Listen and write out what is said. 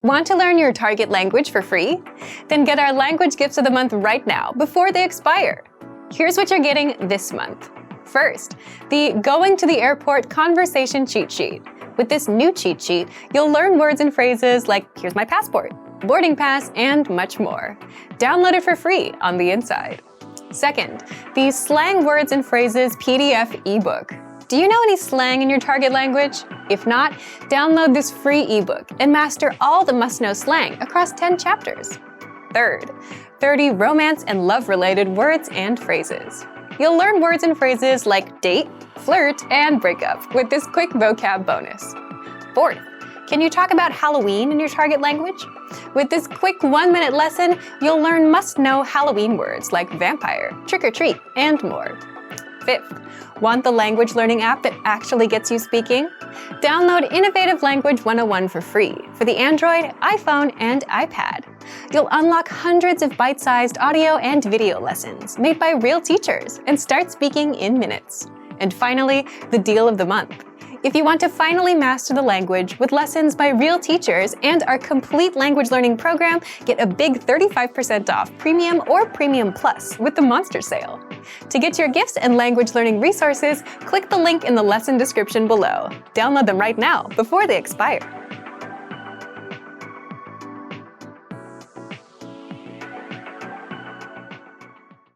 Want to learn your target language for free? Then get our language gifts of the month right now before they expire. Here's what you're getting this month. First, the Going to the Airport Conversation Cheat Sheet. With this new cheat sheet, you'll learn words and phrases like "here's my passport," "boarding pass," and much more. Download it for free on the inside. Second, the Slang Words and Phrases PDF ebook. Do you know any slang in your target language? If not, download this free ebook and master all the must-know slang across 10 chapters. Third, 30 romance and love-related words and phrases. You'll learn words and phrases like date, flirt, and breakup with this quick vocab bonus. Fourth, can you talk about Halloween in your target language? With this quick 1-minute lesson, you'll learn must-know Halloween words like vampire, trick-or-treat, and more. Fifth, want the language learning app that actually gets you speaking? Download Innovative Language 101 for free for the Android, iPhone, and iPad. You'll unlock hundreds of bite-sized audio and video lessons made by real teachers and start speaking in minutes. And finally, the deal of the month. If you want to finally master the language with lessons by real teachers and our complete language learning program, get a big 35% off Premium or Premium Plus with the Monster Sale. To get your gifts and language learning resources, click the link in the lesson description below. Download them right now before they expire.